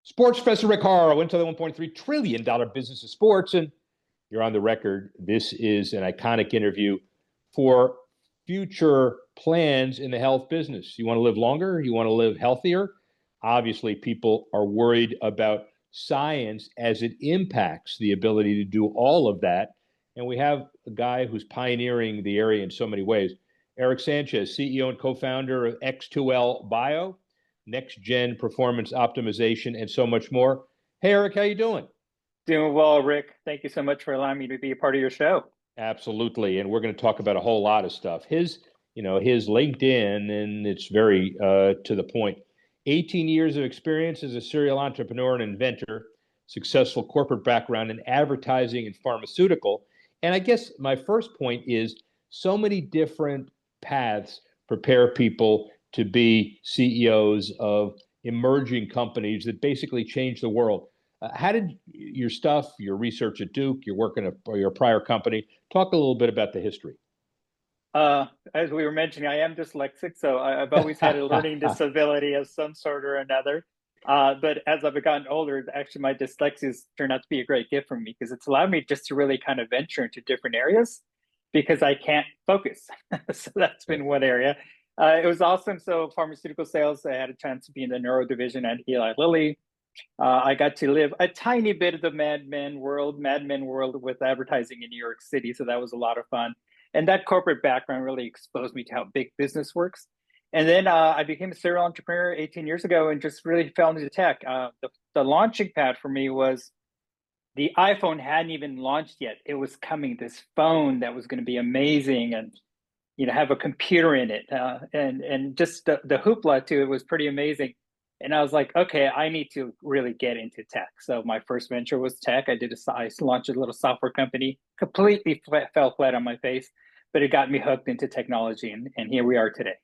Sports Professor Rick Horrow into the $1.3 trillion business of sports. And you're on the record. This is an iconic interview for future plans in the health business. You want to live longer? You want to live healthier? Obviously, people are worried about science as it impacts the ability to do all of that. And we have a guy who's pioneering the area in so many ways. Eric Sanchez, CEO and co-founder of X2L BIO, next gen performance optimization, and so much more. Hey, Eric, how you doing? Doing well, Rick. Thank you so much for allowing me to be a part of your show. Absolutely. And we're going to talk about a whole lot of stuff. His LinkedIn, and it's very to the point. 18 years of experience as a serial entrepreneur and inventor, successful corporate background in advertising and pharmaceutical. And I guess my first point is so many different paths prepare people to be CEOs of emerging companies that basically change the world. How did your stuff, your research at Duke, your work in your prior company, talk a little bit about the history? As we were mentioning, I am dyslexic, so I've always had a learning disability of some sort or another. But as I've gotten older, actually my dyslexia has turned out to be a great gift for me because it's allowed me just to really kind of venture into different areas because I can't focus. So that's been one area. It was awesome. So pharmaceutical sales, I had a chance to be in the neuro division at Eli Lilly. I got to live a tiny bit of the Mad Men world with advertising in New York City. So that was a lot of fun. And that corporate background really exposed me to how big business works. And then I became a serial entrepreneur 18 years ago and just really fell into tech. The launching pad for me was the iPhone hadn't even launched yet. It was coming, this phone that was going to be amazing and have a computer in it. And just the hoopla to it was pretty amazing. And I was like, okay, I need to really get into tech. So my first venture was tech. I launched a little software company, completely fell flat on my face, but it got me hooked into technology. And here we are today.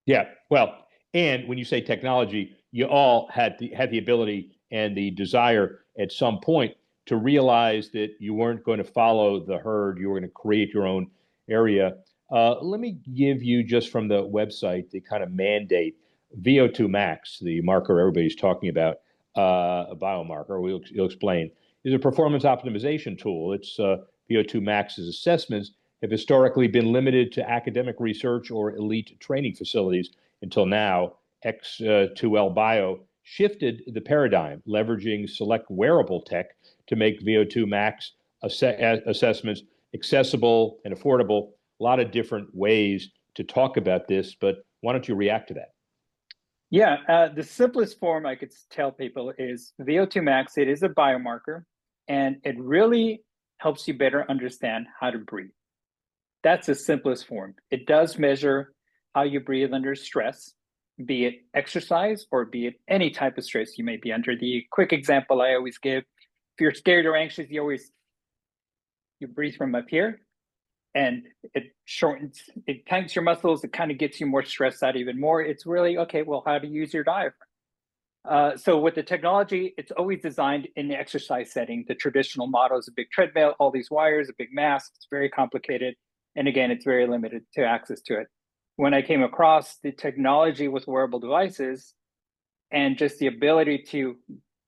Yeah, well, and when you say technology, you all had the ability and the desire at some point to realize that you weren't going to follow the herd. You were going to create your own area. Let me give you, just from the website, the kind of mandate. V02 Max, the marker everybody's talking about, a biomarker, you'll explain, is a performance optimization tool. It's V02 Max's assessments have historically been limited to academic research or elite training facilities until now. X2L BIO shifted the paradigm, leveraging select wearable tech to make V02 Max assessments accessible and affordable. A lot of different ways to talk about this, but why don't you react to that? Yeah, the simplest form I could tell people is VO2 Max. It is a biomarker, and it really helps you better understand how to breathe. That's the simplest form. It does measure how you breathe under stress, be it exercise or be it any type of stress you may be under. The quick example I always give, if you're scared or anxious, you breathe from up here, and it shortens, it tightens your muscles, it kind of gets you more stressed out even more. It's really, okay, well, how to use your diaphragm. So with the technology, it's always designed in the exercise setting. The traditional model is a big treadmill, all these wires, a big mask. It's very complicated. And again, it's very limited to access to it. When I came across the technology with wearable devices and just the ability to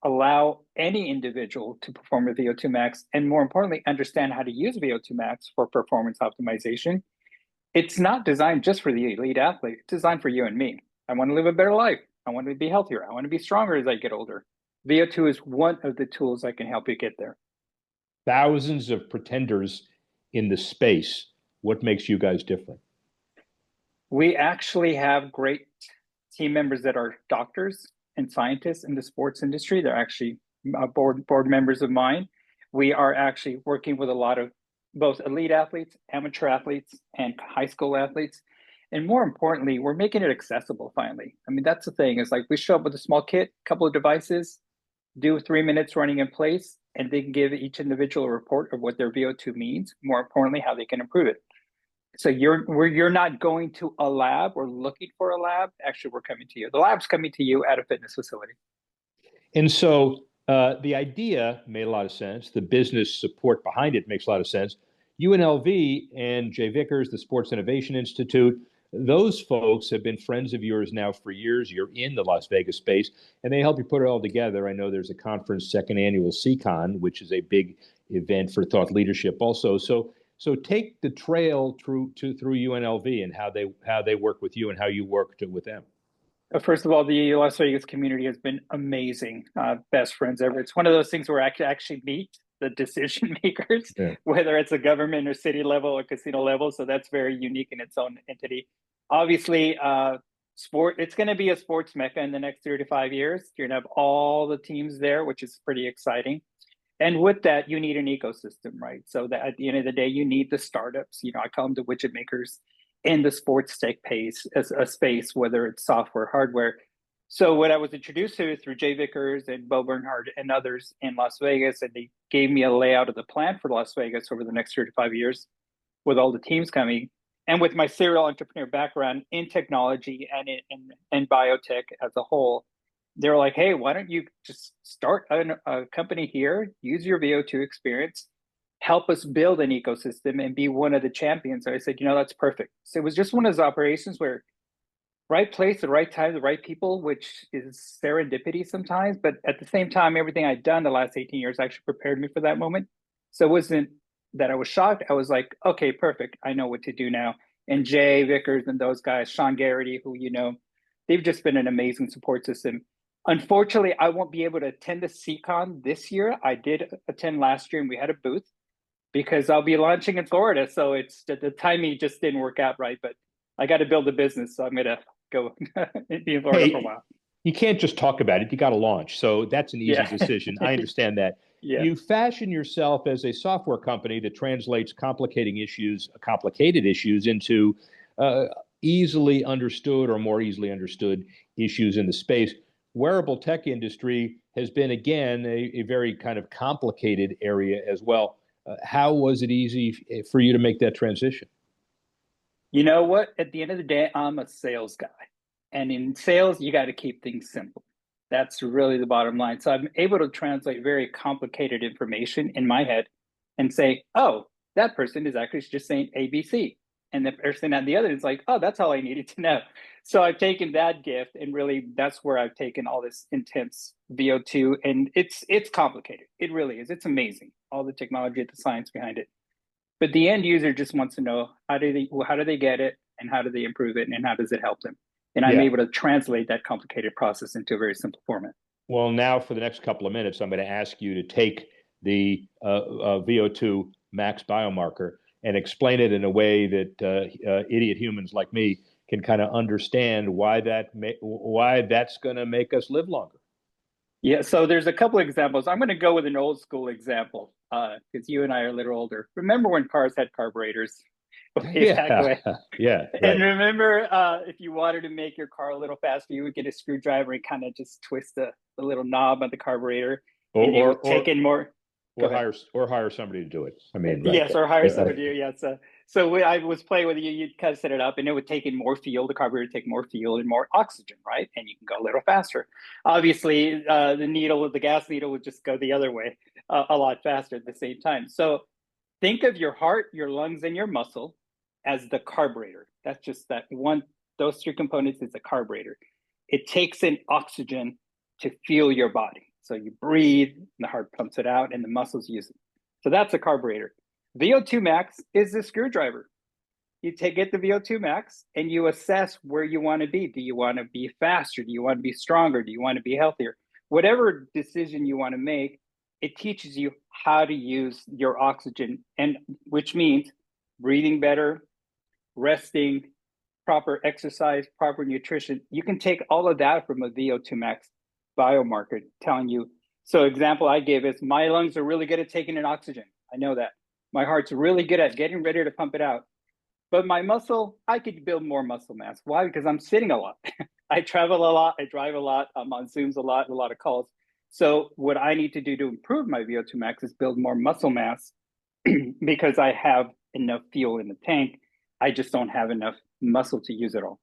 allow any individual to perform with VO2 Max, and more importantly, understand how to use VO2 Max for performance optimization. It's not designed just for the elite athlete. It's designed for you and me. I want to live a better life. I want to be healthier. I want to be stronger as I get older. VO2 is one of the tools that can help you get there. Thousands of pretenders in the space. What makes you guys different? We actually have great team members that are doctors and scientists in the sports industry. They're actually board members of mine. We are actually working with a lot of both elite athletes, amateur athletes, and high school athletes. And more importantly, we're making it accessible finally. I mean, that's the thing. It's like we show up with a small kit, a couple of devices, do 3 minutes running in place, and they can give each individual a report of what their VO2 means. More importantly, how they can improve it. So you're not going to a lab or looking for a lab. Actually, we're coming to you. The lab's coming to you at a fitness facility. And so the idea made a lot of sense. The business support behind it makes a lot of sense. UNLV and Jay Vickers, the Sports Innovation Institute, those folks have been friends of yours now for years. You're in the Las Vegas space, and they help you put it all together. I know there's a conference, second annual CCon, which is a big event for thought leadership also. So take the trail through UNLV and how they work with you and how you work with them. First of all, the Las Vegas community has been amazing. Best friends ever. It's one of those things where I can actually meet the decision makers, Yeah. whether it's a government or city level or casino level. So that's very unique in its own entity. Obviously, it's going to be a sports mecca in the next 3 to 5 years. You're going to have all the teams there, which is pretty exciting. And with that, you need an ecosystem, right? So that at the end of the day, you need the startups. I call them the widget makers in the sports tech pace as a space, whether it's software, hardware. So what I was introduced to through Jay Vickers and Bo Bernhard and others in Las Vegas, and they gave me a layout of the plan for Las Vegas over the next 3 to 5 years with all the teams coming. And with my serial entrepreneur background in technology and in biotech as a whole, they were like, hey, why don't you just start a company here, use your VO2 experience, help us build an ecosystem and be one of the champions. So I said, that's perfect. So it was just one of those operations where right place, the right time, the right people, which is serendipity sometimes. But at the same time, everything I'd done the last 18 years actually prepared me for that moment. So it wasn't that I was shocked. I was like, okay, perfect. I know what to do now. And Jay Vickers and those guys, Sean Garrity, who they've just been an amazing support system. Unfortunately, I won't be able to attend the CCon this year. I did attend last year and we had a booth because I'll be launching in Florida. So it's the timing just didn't work out right, but I got to build a business. So I'm going to go be in Florida for a while. You can't just talk about it. You got to launch. So that's an easy decision. I understand that. Yeah. You fashion yourself as a software company that translates complicated issues into easily understood or more easily understood issues in the space. Wearable tech industry has been, again, a very kind of complicated area as well. How was it easy for you to make that transition? You know what? At the end of the day, I'm a sales guy. And in sales, you got to keep things simple. That's really the bottom line. So I'm able to translate very complicated information in my head and say, oh, that person is actually just saying ABC. And the person on the other is like, oh, that's all I needed to know. So I've taken that gift and really that's where I've taken all this intense VO2. And it's complicated. It really is. It's amazing. All the technology, the science behind it. But the end user just wants to know how do they get it and how do they improve it and how does it help them? And I'm able to translate that complicated process into a very simple format. Well, now for the next couple of minutes, I'm going to ask you to take the VO2 Max biomarker and explain it in a way that idiot humans like me can kind of understand why that's going to make us live longer. Yeah, so there's a couple of examples. I'm going to go with an old school example because you and I are a little older. Remember when cars had carburetors? Yeah. Right. And remember, if you wanted to make your car a little faster, you would get a screwdriver and kind of just twist the little knob on the carburetor, and you would take in more. Or hire somebody to do it. I mean, right. Yes, or hire somebody to do it. Yeah. So when I was playing with you'd kind of set it up, and it would take in more fuel. The carburetor would take more fuel and more oxygen, right? And you can go a little faster. Obviously, the gas needle would just go the other way a lot faster at the same time. So think of your heart, your lungs, and your muscle as the carburetor. That's just that one. Those three components is a carburetor. It takes in oxygen to fuel your body. So you breathe, and the heart pumps it out, and the muscles use it. So that's a carburetor. VO2 Max is the screwdriver. You get the VO2 Max, and you assess where you want to be. Do you want to be faster? Do you want to be stronger? Do you want to be healthier? Whatever decision you want to make, it teaches you how to use your oxygen, and which means breathing better, resting, proper exercise, proper nutrition. You can take all of that from a VO2 Max biomarker telling you. So example I gave is my lungs are really good at taking in oxygen. I know that. My heart's really good at getting ready to pump it out. But my muscle, I could build more muscle mass. Why? Because I'm sitting a lot. I travel a lot. I drive a lot. I'm on Zooms a lot of calls. So what I need to do to improve my VO2 max is build more muscle mass because I have enough fuel in the tank. I just don't have enough muscle to use it all.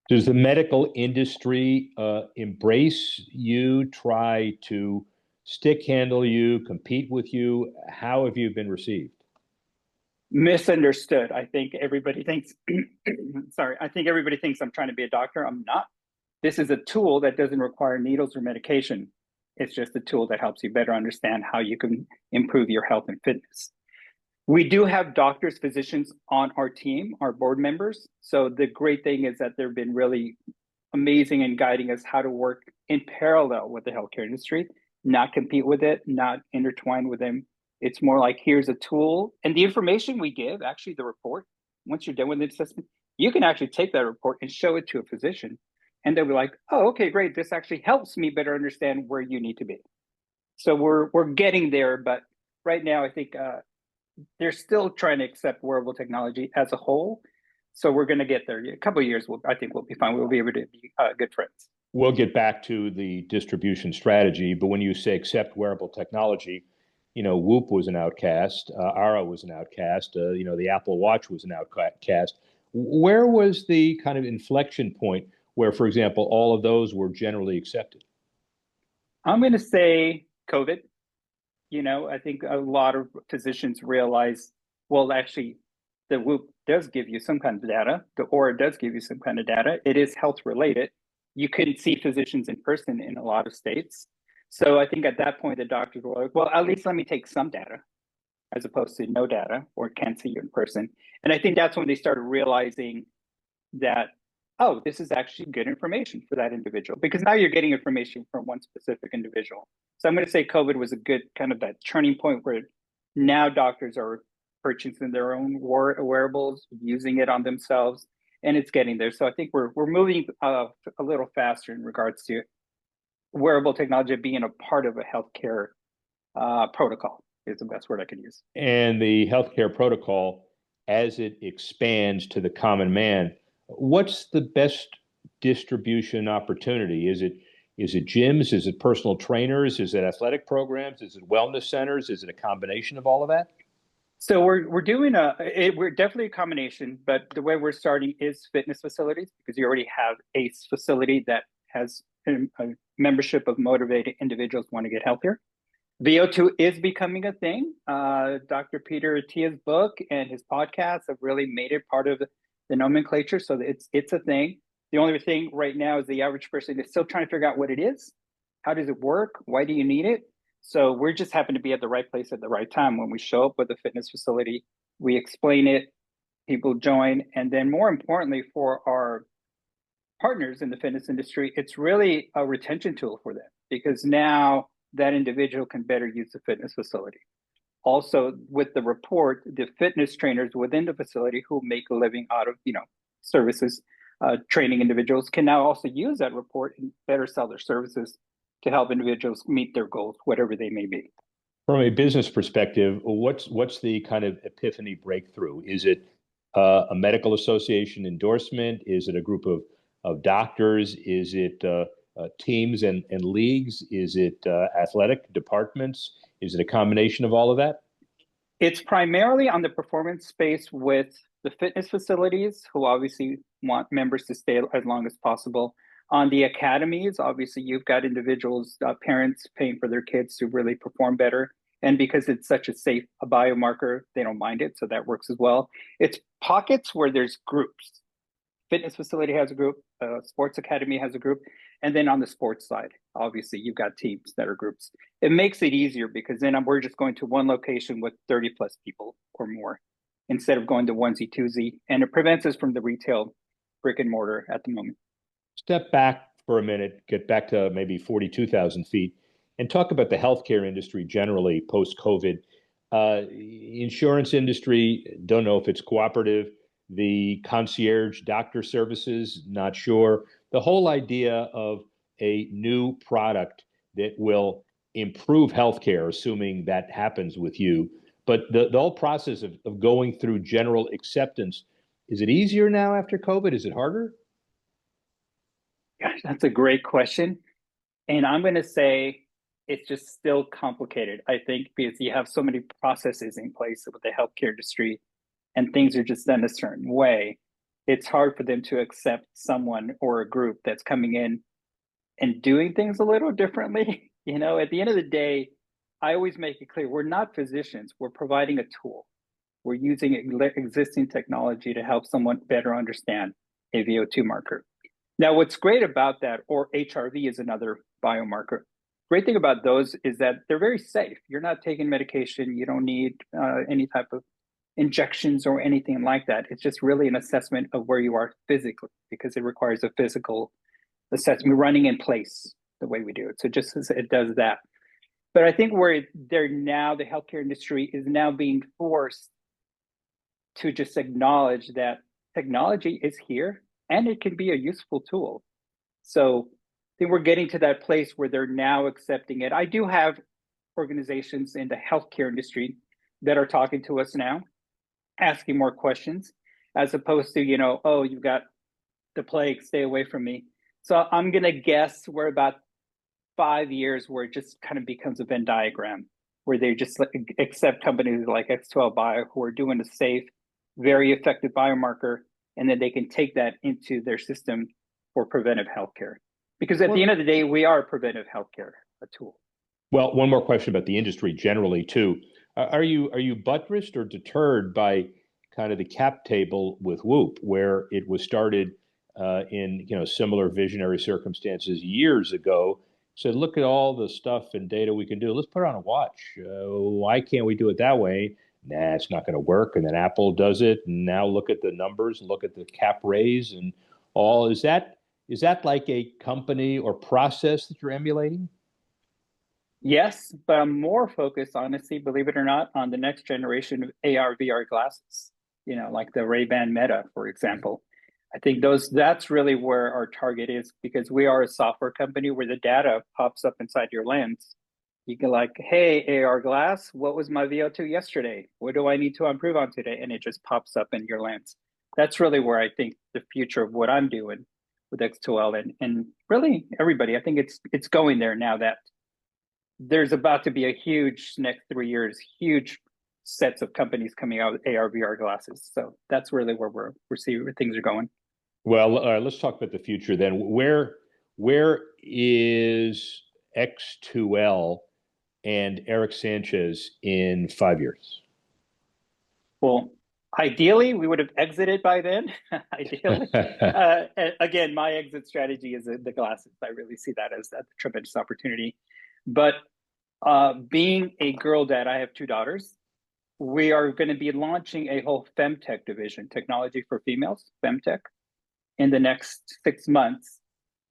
Does the medical industry embrace you, try to stick handle you, compete with you? How have you been received? Misunderstood. I think everybody thinks, sorry, I think everybody thinks I'm trying to be a doctor. I'm not. This is a tool that doesn't require needles or medication. It's just a tool that helps you better understand how you can improve your health and fitness. We do have doctors, physicians on our team, our board members. So the great thing is that they've been really amazing in guiding us how to work in parallel with the healthcare industry, not compete with it, not intertwine with them. It's more like, here's a tool, and the information we give, actually the report, once you're done with the assessment, you can actually take that report and show it to a physician, and they'll be like, oh, okay, great, this actually helps me better understand where you need to be. So we're getting there, but right now I think they're still trying to accept wearable technology as a whole. So we're going to get there. A couple of years, I think we'll be fine. We'll be able to be good friends. We'll get back to the distribution strategy, but when you say accept wearable technology, Whoop was an outcast, Ara was an outcast, the Apple Watch was an outcast. Where was the kind of inflection point where, for example, all of those were generally accepted? I'm going to say COVID. I think a lot of physicians realize, well, actually, the Whoop does give you some kind of data. The Aura does give you some kind of data. It is health related. You couldn't see physicians in person in a lot of states. So I think at that point, the doctors were like, well, at least let me take some data as opposed to no data or can't see you in person. And I think that's when they started realizing that, oh, this is actually good information for that individual, because now you're getting information from one specific individual. So I'm going to say COVID was a good kind of that turning point where now doctors are purchasing their own wearables, using it on themselves, and it's getting there. So I think we're moving a little faster in regards to wearable technology being a part of a healthcare protocol is the best word I could use. And the healthcare protocol, as it expands to the common man, what's the best distribution opportunity? Is it gyms? Is it personal trainers? Is it athletic programs? Is it wellness centers? Is it a combination of all of that? So we're doing we're definitely a combination, but the way we're starting is fitness facilities, because you already have a facility that has a membership of motivated individuals who want to get healthier. V02 is becoming a thing. Dr. Peter Attia's book and his podcast have really made it part of the nomenclature, so it's a thing. The only thing right now is the average person is still trying to figure out what it is. How does it work? Why do you need it? So we're just happen to be at the right place at the right time. When we show up with a fitness facility, we explain it, people join, and then more importantly for our partners in the fitness industry, it's really a retention tool for them, because now that individual can better use the fitness facility. Also, with the report, the fitness trainers within the facility who make a living out of services, training individuals, can now also use that report and better sell their services to help individuals meet their goals, whatever they may be. From a business perspective, what's the kind of epiphany breakthrough? Is it a medical association endorsement? Is it a group of doctors? Is it teams and leagues? Is it athletic departments? Is it a combination of all of that? It's primarily on the performance space with the fitness facilities, who obviously want members to stay as long as possible. On the academies, obviously, you've got individuals, parents paying for their kids to really perform better. And because it's such a safe biomarker, they don't mind it. So that works as well. It's pockets where there's groups. Fitness facility has a group, sports academy has a group. And then on the sports side, obviously, you've got teams that are groups. It makes it easier because then we're just going to one location with 30 plus people or more instead of going to onesie, twosie. And it prevents us from the retail brick and mortar at the moment. Step back for a minute, get back to maybe 42,000 feet, and talk about the healthcare industry generally post-COVID. Insurance industry, don't know if it's cooperative. The concierge doctor services, not sure. The whole idea of a new product that will improve healthcare, assuming that happens with you. But the whole process of going through general acceptance, is it easier now after COVID? Is it harder? Gosh, that's a great question. And I'm going to say it's just still complicated, I think, because you have so many processes in place with the healthcare industry and things are just done a certain way. It's hard for them to accept someone or a group that's coming in and doing things a little differently. At the end of the day, I always make it clear we're not physicians, we're providing a tool. We're using existing technology to help someone better understand a VO2 marker. Now, what's great about that, or HRV is another biomarker. Great thing about those is that they're very safe. You're not taking medication. You don't need any type of injections or anything like that. It's just really an assessment of where you are physically, because it requires a physical assessment running in place the way we do it. So just as it does that. But I think where they're now, the healthcare industry is now being forced to just acknowledge that technology is here and it can be a useful tool. So I think we're getting to that place where they're now accepting it. I do have organizations in the healthcare industry that are talking to us now, asking more questions, as opposed to, oh, you've got the plague, stay away from me. So I'm going to guess we're about 5 years where it just kind of becomes a Venn diagram, where they just accept companies like X2L BIO who are doing a safe, very effective biomarker, and then they can take that into their system for preventive healthcare. Because at the end of the day, we are preventive healthcare, a tool. Well, one more question about the industry generally too. Are you buttressed or deterred by kind of the cap table with Whoop, where it was started in similar visionary circumstances years ago? Said, look at all the stuff and data we can do. Let's put it on a watch. Why can't we do it that way? Nah, it's not going to work. And then Apple does it. And now look at the numbers, look at the cap raise and all. Is that like a company or process that you're emulating? Yes, but I'm more focused, honestly, believe it or not, on the next generation of AR, VR glasses, like the Ray-Ban Meta, for example. I think that's really where our target is, because we are a software company where the data pops up inside your lens. You can hey, AR glass, what was my VO2 yesterday? What do I need to improve on today? And it just pops up in your lens. That's really where I think the future of what I'm doing with X2L and really everybody, I think it's going there now that there's about to be a huge next 3 years, huge sets of companies coming out with AR, VR glasses. So that's really where we're seeing where things are going. Well, let's talk about the future then. Where is X2L and Eric Sanchez in 5 years? Well, ideally, we would have exited by then. Ideally, again, my exit strategy is the glasses. I really see that as a tremendous opportunity. But being a girl dad, I have 2 daughters. We are going to be launching a whole femtech division, technology for females, femtech, in the next 6 months.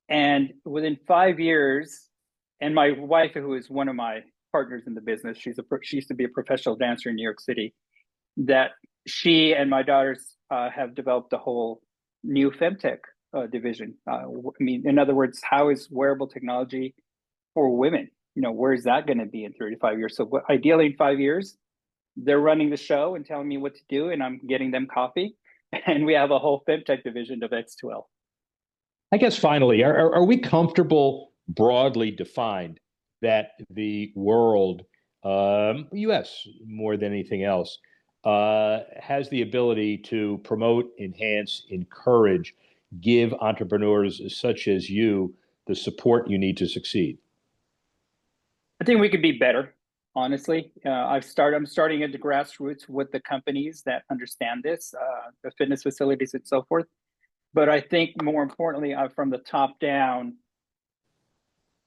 And within 5 years, and my wife, who is one of my partners in the business, she used to be a professional dancer in New York City, that she and my daughters have developed a whole new femtech division. In other words, how is wearable technology for women? Where is that going to be in 35 years? So ideally in 5 years, they're running the show and telling me what to do, and I'm getting them coffee. And we have a whole femtech division of X2L. I guess finally, are we comfortable, broadly defined, that the world, U.S. more than anything else, has the ability to promote, enhance, encourage, give entrepreneurs such as you the support you need to succeed? I think we could be better, honestly. I'm starting at the grassroots with the companies that understand this, the fitness facilities and so forth. But I think more importantly, from the top down,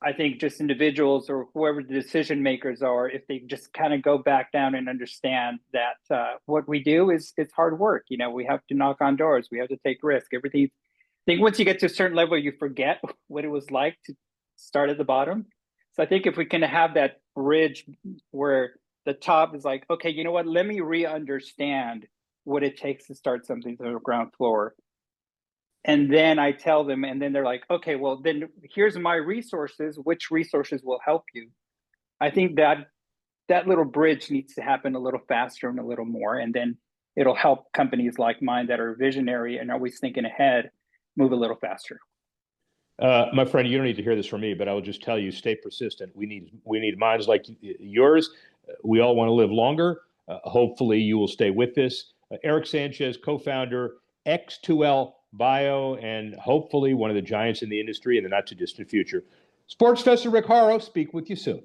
I think just individuals or whoever the decision makers are, if they just kind of go back down and understand that what we do it's hard work. We have to knock on doors. We have to take risks. Everything. I think once you get to a certain level, you forget what it was like to start at the bottom. So I think if we can have that bridge where the top is like, okay, you know what? Let me re-understand what it takes to start something to the ground floor. And then I tell them, and then they're like, okay, well, then here's my resources. Which resources will help you? I think that little bridge needs to happen a little faster and a little more. And then it'll help companies like mine that are visionary and always thinking ahead move a little faster. My friend, you don't need to hear this from me, but I will just tell you, stay persistent. We need minds like yours. We all want to live longer. Hopefully you will stay with this. Eric Sanchez, co-founder, X2L BIO, and hopefully one of the giants in the industry in the not too distant future. Sports Fester Rick Horrow, speak with you soon.